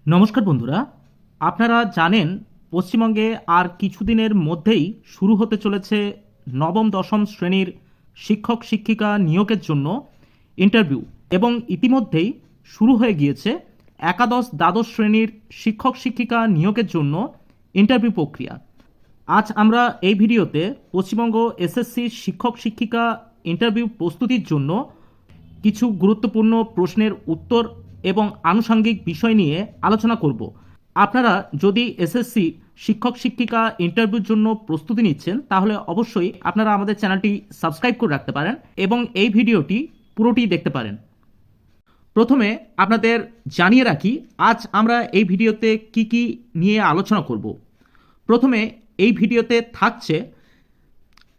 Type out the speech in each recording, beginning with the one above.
নমস্কার বন্ধুরা, আপনারা জানেন পশ্চিমবঙ্গে আর কিছুদিনের মধ্যেই শুরু হতে চলেছে নবম দশম শ্রেণীর শিক্ষক শিক্ষিকা নিয়োগের জন্য ইন্টারভিউ এবং ইতিমধ্যেই শুরু হয়ে গিয়েছে একাদশ দ্বাদশ শ্রেণীর শিক্ষক শিক্ষিকা নিয়োগের জন্য ইন্টারভিউ প্রক্রিয়া। আজ আমরা এই ভিডিওতে পশ্চিমবঙ্গ এসএসসির শিক্ষক শিক্ষিকা ইন্টারভিউ প্রস্তুতির জন্য কিছু গুরুত্বপূর্ণ প্রশ্নের উত্তর এবং আনুষঙ্গিক বিষয় নিয়ে আলোচনা করব। আপনারা যদি এসএসসি শিক্ষক শিক্ষিকা ইন্টারভিউর জন্য প্রস্তুতি নিচ্ছেন তাহলে অবশ্যই আপনারা আমাদের চ্যানেলটি সাবস্ক্রাইব করে রাখতে পারেন এবং এই ভিডিওটি পুরোটি দেখতে পারেন। প্রথমে আপনাদের জানিয়ে রাখি আজ আমরা এই ভিডিওতে কি নিয়ে আলোচনা করব। প্রথমে এই ভিডিওতে থাকছে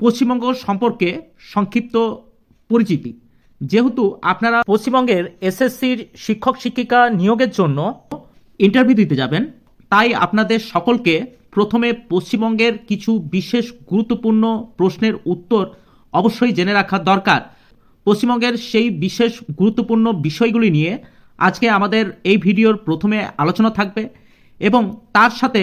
পশ্চিমবঙ্গ সম্পর্কে সংক্ষিপ্ত পরিচিতি। যেহেতু আপনারা পশ্চিমবঙ্গের এসএসসির শিক্ষক শিক্ষিকা নিয়োগের জন্য ইন্টারভিউ দিতে যাবেন, তাই আপনাদের সকলকে প্রথমে পশ্চিমবঙ্গের কিছু বিশেষ গুরুত্বপূর্ণ প্রশ্নের উত্তর অবশ্যই জেনে রাখা দরকার। পশ্চিমবঙ্গের সেই বিশেষ গুরুত্বপূর্ণ বিষয়গুলি নিয়ে আজকে আমাদের এই ভিডিওর প্রথমে আলোচনা থাকবে এবং তার সাথে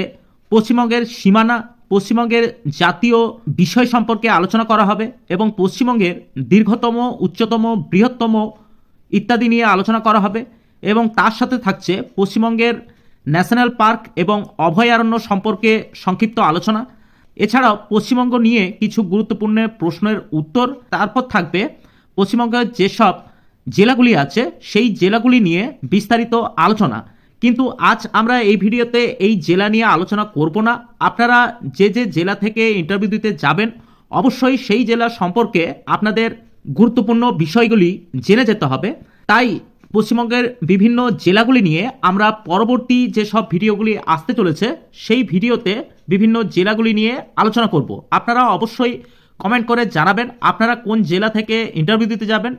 পশ্চিমবঙ্গের সীমানা, পশ্চিমবঙ্গের জাতীয় বিষয় সম্পর্কে আলোচনা করা হবে এবং পশ্চিমবঙ্গের দীর্ঘতম, উচ্চতম, বৃহত্তম ইত্যাদি নিয়ে আলোচনা করা হবে এবং তার সাথে থাকছে পশ্চিমবঙ্গের ন্যাশনাল পার্ক এবং অভয়ারণ্য সম্পর্কে সংক্ষিপ্ত আলোচনা। এছাড়াও পশ্চিমবঙ্গ নিয়ে কিছু গুরুত্বপূর্ণ প্রশ্নের উত্তর। তারপর থাকবে পশ্চিমবঙ্গের যেসব জেলাগুলি আছে সেই জেলাগুলি নিয়ে বিস্তারিত আলোচনা। কিন্তু আজ আমরা এই ভিডিওতে এই জেলা নিয়ে আলোচনা করব না। আপনারা যে জেলা থেকে ইন্টারভিউ দিতে যাবেন অবশ্যই সেই জেলা সম্পর্কে আপনাদের গুরুত্বপূর্ণ বিষয়গুলি জেনে যেতে হবে। তাই পশ্চিমবঙ্গের বিভিন্ন জেলাগুলি নিয়ে আমরা পরবর্তী যেসব ভিডিওগুলি আসতে চলেছে সেই ভিডিওতে বিভিন্ন জেলাগুলি নিয়ে আলোচনা করব। আপনারা অবশ্যই কমেন্ট করে জানাবেন আপনারা কোন জেলা থেকে ইন্টারভিউ দিতে যাবেন।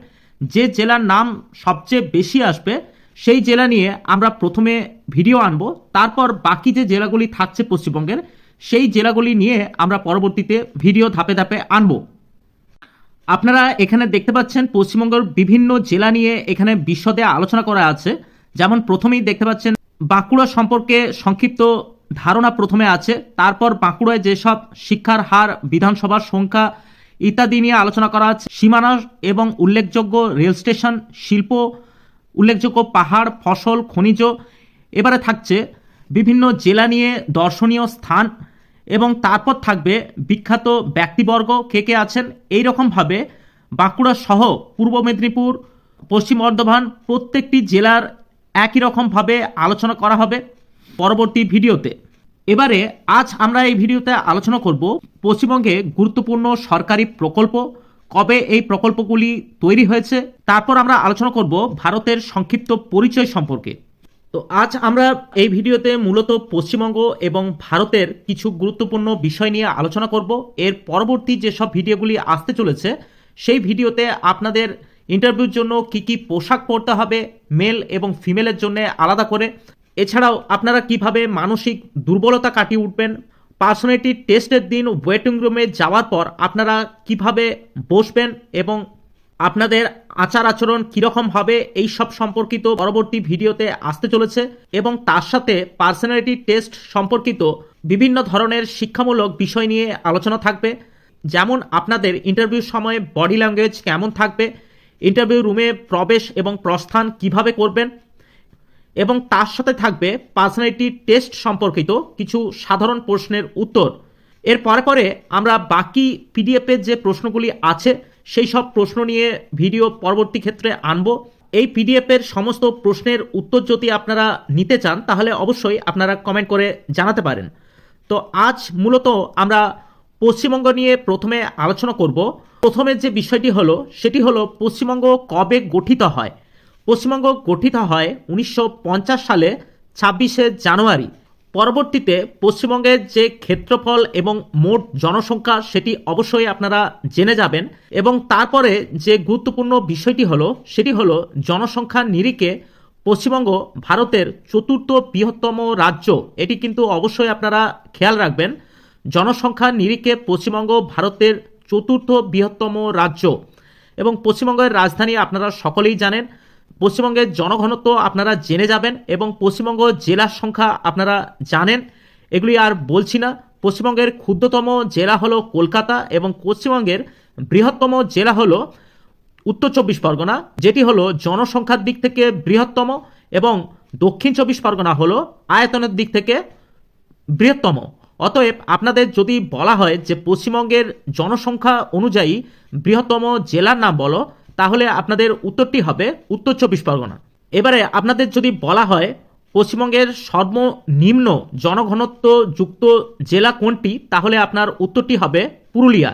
যে জেলার নাম সবচেয়ে বেশি আসবে সেই জেলা নিয়ে আমরা প্রথমে ভিডিও আনব, তারপর বাকি যে জেলাগুলি থাকছে পশ্চিমবঙ্গের সেই জেলাগুলি নিয়ে আমরা পরবর্তীতে ভিডিও ধাপে ধাপে আনব। আপনারা এখানে দেখতে পাচ্ছেন পশ্চিমবঙ্গের বিভিন্ন জেলা নিয়ে এখানে বিশদে আলোচনা করা আছে। যেমন প্রথমেই দেখতে পাচ্ছেন বাঁকুড়া সম্পর্কে সংক্ষিপ্ত ধারণা প্রথমে আছে, তারপর বাঁকুড়ায় যেসব শিক্ষার হার, বিধানসভার সংখ্যা ইত্যাদি নিয়ে আলোচনা করা আছে। সীমানা এবং উল্লেখযোগ্য রেল স্টেশন, শিল্প, উল্লেখযোগ্য পাহাড়, ফসল, খনিজ। এবারে থাকছে বিভিন্ন জেলা নিয়ে দর্শনীয় স্থান এবং তারপর থাকবে বিখ্যাত ব্যক্তিবর্গ কে আছেন। এই রকমভাবে বাঁকুড়া সহ পূর্ব মেদিনীপুর, পশ্চিম বর্ধমান প্রত্যেকটি জেলার একই রকমভাবে আলোচনা করা হবে পরবর্তী ভিডিওতে। এবারে আজ আমরা এই ভিডিওতে আলোচনা করব পশ্চিমবঙ্গে গুরুত্বপূর্ণ সরকারি প্রকল্প, কবে এই প্রকল্পগুলি তৈরি হয়েছে। তারপর আমরা আলোচনা করব ভারতের সংক্ষিপ্ত পরিচয় সম্পর্কে। তো আজ আমরা এই ভিডিওতে মূলত পশ্চিমবঙ্গ এবং ভারতের কিছু গুরুত্বপূর্ণ বিষয় নিয়ে আলোচনা করব। এর পরবর্তী যেসব ভিডিওগুলি আসতে চলেছে সেই ভিডিওতে আপনাদের ইন্টারভিউর জন্য কি পোশাক পরতে হবে মেল এবং ফিমেলের জন্য আলাদা করে, এছাড়াও আপনারা কিভাবে মানসিক দুর্বলতা কাটিয়ে উঠবেন, পার্সোনালিটি টেস্টের দিন ওয়েটিং রুমে যাওয়ার পর আপনারা কিভাবে বসবেন এবং আপনাদের আচার আচরণ কীরকম হবে এই সব সম্পর্কিত পরবর্তী ভিডিওতে আসতে চলেছে এবং তার সাথে পার্সোনালিটি টেস্ট সম্পর্কিত বিভিন্ন ধরনের শিক্ষামূলক বিষয় নিয়ে আলোচনা থাকবে। যেমন আপনাদের ইন্টারভিউর সময় বডি ল্যাঙ্গুয়েজ কেমন থাকবে, ইন্টারভিউ রুমে প্রবেশ এবং প্রস্থান কিভাবে করবেন এবং তার সাথে থাকবে পার্সোনালিটি টেস্ট সম্পর্কিত কিছু সাধারণ প্রশ্নের উত্তর। এর পরে আমরা বাকি পিডিএফের যে প্রশ্নগুলি আছে সেই সব প্রশ্ন নিয়ে ভিডিও পরবর্তী ক্ষেত্রে আনব। এই পিডিএফের সমস্ত প্রশ্নের উত্তর যদি আপনারা নিতে চান তাহলে অবশ্যই আপনারা কমেন্ট করে জানাতে পারেন। তো আজ মূলত আমরা পশ্চিমবঙ্গ নিয়ে প্রথমে আলোচনা করব। প্রথমে যে বিষয়টি হলো সেটি হলো পশ্চিমবঙ্গ কবে গঠিত হয়। পশ্চিমবঙ্গ গঠিত হয় 1950 সালে 26শে জানুয়ারি। পরবর্তীতে পশ্চিমবঙ্গের যে ক্ষেত্রফল এবং মোট জনসংখ্যা সেটি অবশ্যই আপনারা জেনে যাবেন এবং তারপরে যে গুরুত্বপূর্ণ বিষয়টি হলো সেটি হলো জনসংখ্যার নিরিখে পশ্চিমবঙ্গ ভারতের চতুর্থ বৃহত্তম রাজ্য। এটি কিন্তু অবশ্যই আপনারা খেয়াল রাখবেন, জনসংখ্যার নিরিখে পশ্চিমবঙ্গ ভারতের চতুর্থ বৃহত্তম রাজ্য এবং পশ্চিমবঙ্গের রাজধানী আপনারা সকলেই জানেন পশ্চিমবঙ্গের জনঘনত্ব আপনারা জেনে যাবেন এবং পশ্চিমবঙ্গ জেলার সংখ্যা আপনারা জানেন, এগুলি আর বলছি না। পশ্চিমবঙ্গের ক্ষুদ্রতম জেলা হলো কলকাতা এবং পশ্চিমবঙ্গের বৃহত্তম জেলা হলো উত্তর চব্বিশ পরগনা, যেটি হলো জনসংখ্যার দিক থেকে বৃহত্তম, এবং দক্ষিণ চব্বিশ পরগনা হলো আয়তনের দিক থেকে বৃহত্তম। অতএব আপনাদের যদি বলা হয় যে পশ্চিমবঙ্গের জনসংখ্যা অনুযায়ী বৃহত্তম জেলার নাম বলো, তাহলে আপনাদের উত্তরটি হবে উত্তর চব্বিশ পরগনা। এবারে আপনাদের যদি বলা হয় পশ্চিমবঙ্গের সর্বনিম্ন জনঘনত্ব যুক্ত জেলা কোনটি, তাহলে আপনার উত্তরটি হবে পুরুলিয়া।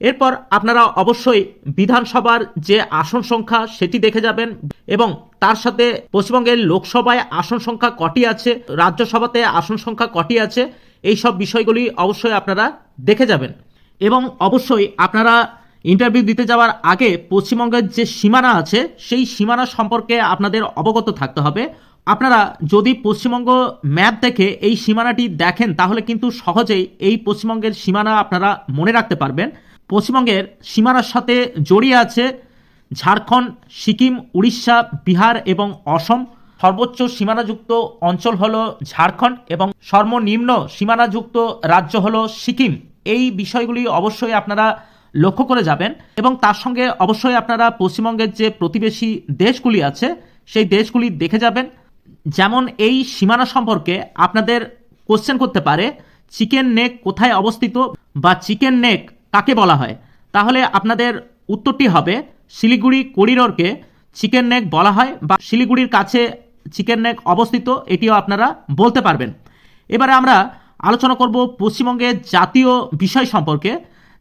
এরপর আপনারা অবশ্যই বিধানসভার যে আসন সংখ্যা সেটি দেখে যাবেন এবং তার সাথে পশ্চিমবঙ্গের লোকসভায় আসন সংখ্যা কটি আছে, রাজ্যসভাতে আসন সংখ্যা কটি আছে, এই সব বিষয়গুলি অবশ্যই আপনারা দেখে যাবেন। এবং অবশ্যই আপনারা ইন্টারভিউ দিতে যাওয়ার আগে পশ্চিমবঙ্গের যে সীমানা আছে সেই সীমানা সম্পর্কে আপনাদের অবগত থাকতে হবে। আপনারা যদি পশ্চিমবঙ্গ ম্যাপ দেখে এই সীমানাটি দেখেন তাহলে কিন্তু সহজেই এই পশ্চিমবঙ্গের সীমানা আপনারা মনে রাখতে পারবেন। পশ্চিমবঙ্গের সীমানার সাথে জড়িয়ে আছে ঝাড়খণ্ড, সিকিম, উড়িষ্যা, বিহার এবং অসম। সর্বোচ্চ সীমানাযুক্ত অঞ্চল হলো ঝাড়খণ্ড এবং সর্বনিম্ন সীমানাযুক্ত রাজ্য হলো সিকিম। এই বিষয়গুলি অবশ্যই আপনারা লক্ষ্য করে যাবেন এবং তার সঙ্গে অবশ্যই আপনারা পশ্চিমবঙ্গের যে প্রতিবেশী দেশগুলি আছে সেই দেশগুলি দেখে যাবেন। যেমন এই সীমানা সম্পর্কে আপনাদের কোশ্চেন করতে পারে চিকেন নেক কোথায় অবস্থিত বা চিকেন নেক কাকে বলা হয়, তাহলে আপনাদের উত্তরটি হবে শিলিগুড়ি করিডোরকে চিকেন নেক বলা হয় বা শিলিগুড়ির কাছে চিকেন নেক অবস্থিত, এটিও আপনারা বলতে পারবেন। এবারে আমরা আলোচনা করব পশ্চিমবঙ্গের জাতীয় বিষয় সম্পর্কে।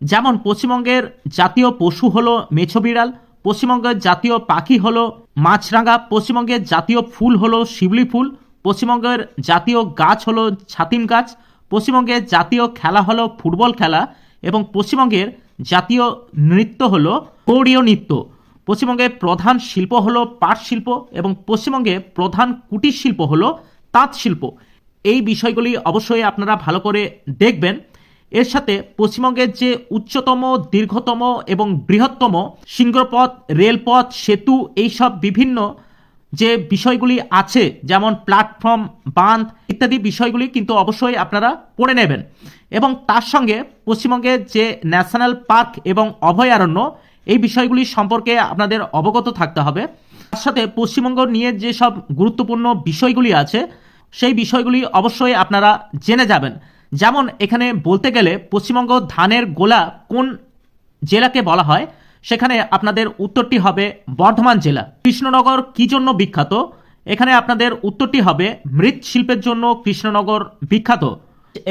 যেমন পশ্চিমবঙ্গের জাতীয় পশু হলো মেছো বিড়াল, পশ্চিমবঙ্গের জাতীয় পাখি হলো মাছরাঙা, পশ্চিমবঙ্গের জাতীয় ফুল হলো শিউলি ফুল, পশ্চিমবঙ্গের জাতীয় গাছ হলো ছাতিম গাছ, পশ্চিমবঙ্গের জাতীয় খেলা হলো ফুটবল খেলা এবং পশ্চিমবঙ্গের জাতীয় নৃত্য হলো গৌড়ীয় নৃত্য। পশ্চিমবঙ্গের প্রধান শিল্প হলো পাট শিল্প এবং পশ্চিমবঙ্গের প্রধান কুটির শিল্প হলো তাঁত শিল্প। এই বিষয়গুলি অবশ্যই আপনারা ভালো করে দেখবেন। এর সাথে পশ্চিমবঙ্গের যে উচ্চতম, দীর্ঘতম এবং বৃহত্তম সিংহপথ, রেলপথ, সেতু, এইসব বিভিন্ন যে বিষয়গুলি আছে যেমন প্ল্যাটফর্ম, বাঁধ ইত্যাদি বিষয়গুলি কিন্তু অবশ্যই আপনারা পড়ে নেবেন। এবং তার সঙ্গে পশ্চিমবঙ্গের যে ন্যাশনাল পার্ক এবং অভয়ারণ্য, এই বিষয়গুলি সম্পর্কে আপনাদের অবগত থাকতে হবে। তার সাথে পশ্চিমবঙ্গ নিয়ে যেসব গুরুত্বপূর্ণ বিষয়গুলি আছে সেই বিষয়গুলি অবশ্যই আপনারা জেনে যাবেন। যেমন এখানে বলতে গেলে পশ্চিমবঙ্গ ধানের গোলা কোন জেলাকে বলা হয়, সেখানে আপনাদের উত্তরটি হবে বর্ধমান জেলা। কৃষ্ণনগর কি জন্য বিখ্যাত, এখানে আপনাদের উত্তরটি হবে মৃৎশিল্পের জন্য কৃষ্ণনগর বিখ্যাত।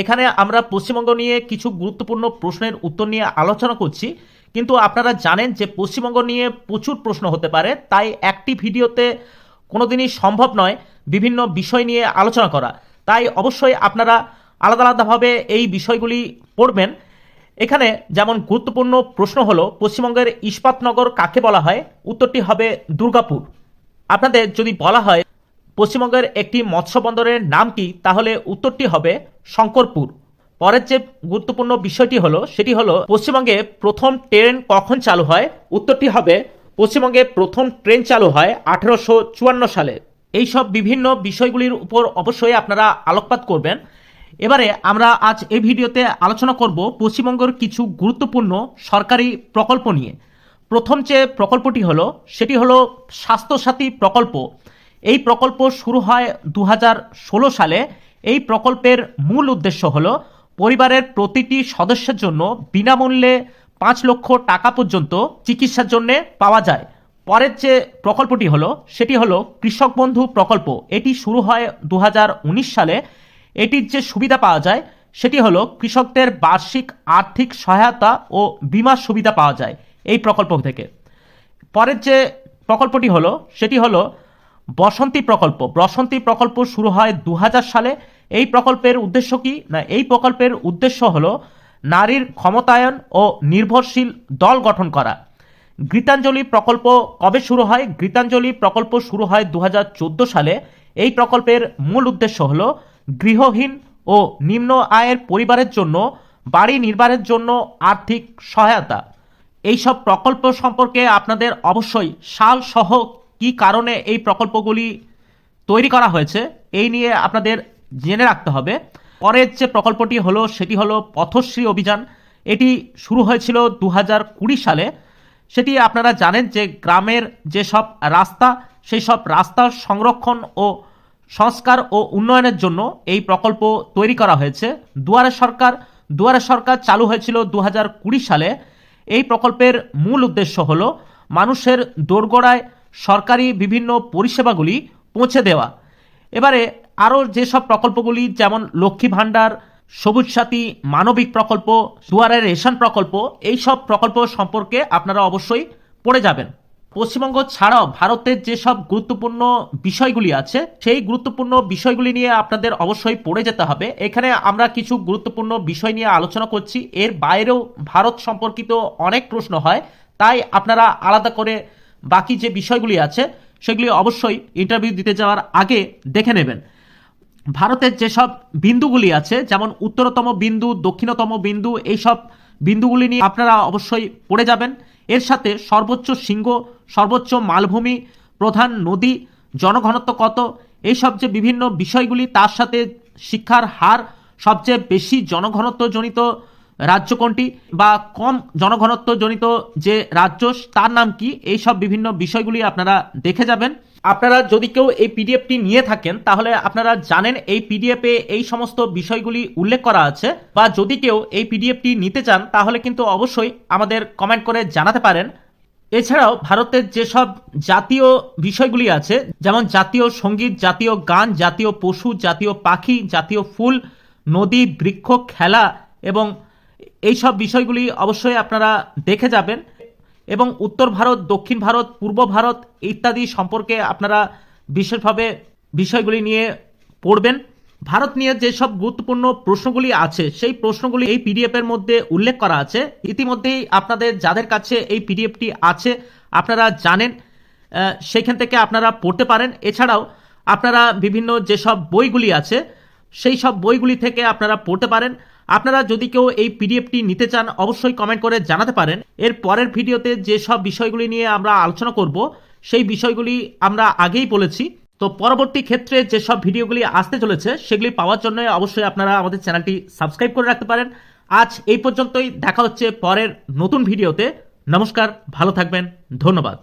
এখানে আমরা পশ্চিমবঙ্গ নিয়ে কিছু গুরুত্বপূর্ণ প্রশ্নের উত্তর নিয়ে আলোচনা করছি, কিন্তু আপনারা জানেন যে পশ্চিমবঙ্গ নিয়ে প্রচুর প্রশ্ন হতে পারে, তাই একটি ভিডিওতে কোনোদিনই সম্ভব নয় বিভিন্ন বিষয় নিয়ে আলোচনা করা। তাই অবশ্যই আপনারা আলাদা আলাদাভাবে এই বিষয়গুলি পড়বেন। এখানে যেমন গুরুত্বপূর্ণ প্রশ্ন হলো পশ্চিমবঙ্গের ইস্পাতনগর কাকে বলা হয়, উত্তরটি হবে দুর্গাপুর। আপনাদের যদি বলা হয় পশ্চিমবঙ্গের একটি মৎস্য বন্দরের নাম কি, তাহলে উত্তরটি হবে শঙ্করপুর। পরের যে গুরুত্বপূর্ণ বিষয়টি হলো সেটি হলো পশ্চিমবঙ্গে প্রথম ট্রেন কখন চালু হয়, উত্তরটি হবে পশ্চিমবঙ্গে প্রথম ট্রেন চালু হয় 1854 সালে। এই সব বিভিন্ন বিষয়গুলির উপর অবশ্যই আপনারা আলোকপাত করবেন। এবারে আমরা আজ এই ভিডিওতে আলোচনা করব পশ্চিমবঙ্গের কিছু গুরুত্বপূর্ণ সরকারি প্রকল্প নিয়ে। প্রথম যে প্রকল্পটি হলো সেটি হলো স্বাস্থ্যসাথী প্রকল্প। এই প্রকল্প শুরু হয় 2016 সালে। এই প্রকল্পের মূল উদ্দেশ্য হলো পরিবারের প্রতিটি সদস্যের জন্য বিনামূল্যে 5 লক্ষ টাকা পর্যন্ত চিকিৎসার জন্য পাওয়া যায়। পরের যে প্রকল্পটি হলো সেটি হলো কৃষক বন্ধু প্রকল্প। এটি শুরু হয় 2019 সালে। এটির যে সুবিধা পাওয়া যায় সেটি হলো কৃষকদের বার্ষিক আর্থিক সহায়তা ও বীমা সুবিধা পাওয়া যায় এই প্রকল্প থেকে। পরের যে প্রকল্পটি হলো সেটি হলো বসন্তী প্রকল্প। বসন্তী প্রকল্প শুরু হয় 2000 সালে। এই প্রকল্পের উদ্দেশ্য কি না, এই প্রকল্পের উদ্দেশ্য হলো নারীর ক্ষমতায়ন ও নির্ভরশীল দল গঠন করা। গীতাঞ্জলি প্রকল্প কবে শুরু হয়, গীতাঞ্জলি প্রকল্প শুরু হয় 2014 সালে। এই প্রকল্পের মূল উদ্দেশ্য হলো গৃহহীন ও নিম্ন আয়ের পরিবারের জন্য বাড়ি নির্মাণের জন্য আর্থিক সহায়তা। এই সব প্রকল্প সম্পর্কে আপনাদের অবশ্যই সাল সহ কি কারণে এই প্রকল্পগুলি তৈরি করা হয়েছে এই নিয়ে আপনাদের জেনে রাখতে হবে। পরের যে প্রকল্পটি হলো সেটি হলো পথশ্রী অভিযান। এটি শুরু হয়েছিল 2020 সালে। সেটি আপনারা জানেন যে গ্রামের যেসব রাস্তা সেই সব রাস্তার সংরক্ষণ ও সংস্কার ও উন্নয়নের জন্য এই প্রকল্প তৈরি করা হয়েছে। দুয়ারে সরকার চালু হয়েছিল 2020 সালে। এই প্রকল্পের মূল উদ্দেশ্য হলো মানুষের দোরগোড়ায় সরকারি বিভিন্ন পরিষেবাগুলি পৌঁছে দেওয়া। এবারে আরও যেসব প্রকল্পগুলি যেমন লক্ষ্মী ভাণ্ডার, সবুজ সাথী, মানবিক প্রকল্প, দুয়ারে রেশন প্রকল্প, এই সব প্রকল্প সম্পর্কে আপনারা অবশ্যই পড়ে যাবেন। পশ্চিমবঙ্গ ছাড়াও ভারতের যেসব গুরুত্বপূর্ণ বিষয়গুলি আছে সেই গুরুত্বপূর্ণ বিষয়গুলি নিয়ে আপনাদের অবশ্যই পড়ে যেতে হবে। এখানে আমরা কিছু গুরুত্বপূর্ণ বিষয় নিয়ে আলোচনা করছি, এর বাইরেও ভারত সম্পর্কিত অনেক প্রশ্ন হয়, তাই আপনারা আলাদা করে বাকি যে বিষয়গুলি আছে সেগুলি অবশ্যই ইন্টারভিউ দিতে যাওয়ার আগে দেখে নেবেন। ভারতের যেসব বিন্দুগুলি আছে যেমন উত্তরতম বিন্দু, দক্ষিণতম বিন্দু, এইসব বিন্দুগুলি নিয়ে আপনারা অবশ্যই পড়ে যাবেন। এর সাথে সর্বোচ্চ শৃঙ্গ, সর্বোচ্চ মালভূমি, প্রধান নদী, জনঘনত্ব কত, এইসব যে বিভিন্ন বিষয়গুলি, তার সাথে শিক্ষার হার, সবচেয়ে বেশি জনঘনত্বজনিত রাজ্য কোনটি বা কম জনঘনত্বজনিত যে রাজ্য তার নাম কি, এইসব বিভিন্ন বিষয়গুলি আপনারা দেখে যাবেন। আপনারা যদি কেউ এই পিডিএফটি নিয়ে থাকেন তাহলে আপনারা জানেন এই পিডিএফে এই সমস্ত বিষয়গুলি উল্লেখ করা আছে, বা যদি কেউ এই পিডিএফটি নিতে চান তাহলে কিন্তু অবশ্যই আমাদের কমেন্ট করে জানাতে পারেন। এছাড়াও ভারতের যেসব জাতীয় বিষয়গুলি আছে যেমন জাতীয় সঙ্গীত, জাতীয় গান, জাতীয় পশু, জাতীয় পাখি, জাতীয় ফুল, নদী, বৃক্ষ, খেলা এবং এই সব বিষয়গুলি অবশ্যই আপনারা দেখে যাবেন। এবং উত্তর ভারত, দক্ষিণ ভারত, পূর্ব ভারত ইত্যাদি সম্পর্কে আপনারা বিশেষভাবে বিষয়গুলি নিয়ে পড়বেন। ভারত নিয়ে যেসব গুরুত্বপূর্ণ প্রশ্নগুলি আছে সেই প্রশ্নগুলি এই পিডিএফ এর মধ্যে উল্লেখ করা আছে। ইতিমধ্যেই আপনাদের যাদের কাছে এই পিডিএফটি আছে আপনারা জানেন, সেখান থেকে আপনারা পড়তে পারেন। এছাড়াও আপনারা বিভিন্ন যেসব বইগুলি আছে সেই সব বইগুলি থেকে আপনারা পড়তে পারেন। আপনারা যদি কেউ এই পিডিএফটি নিতে চান অবশ্যই কমেন্ট করে জানাতে পারেন। এর পরের ভিডিওতে যেসব বিষয়গুলি নিয়ে আমরা আলোচনা করব সেই বিষয়গুলি আমরা আগেই বলেছি। তো পরবর্তী ক্ষেত্রে যেসব ভিডিওগুলি আসতে চলেছে সেগুলি পাওয়ার জন্য অবশ্যই আপনারা আমাদের চ্যানেলটি সাবস্ক্রাইব করে রাখতে পারেন। আজ এই পর্যন্তই, দেখা হচ্ছে পরের নতুন ভিডিওতে। নমস্কার, ভালো থাকবেন, ধন্যবাদ।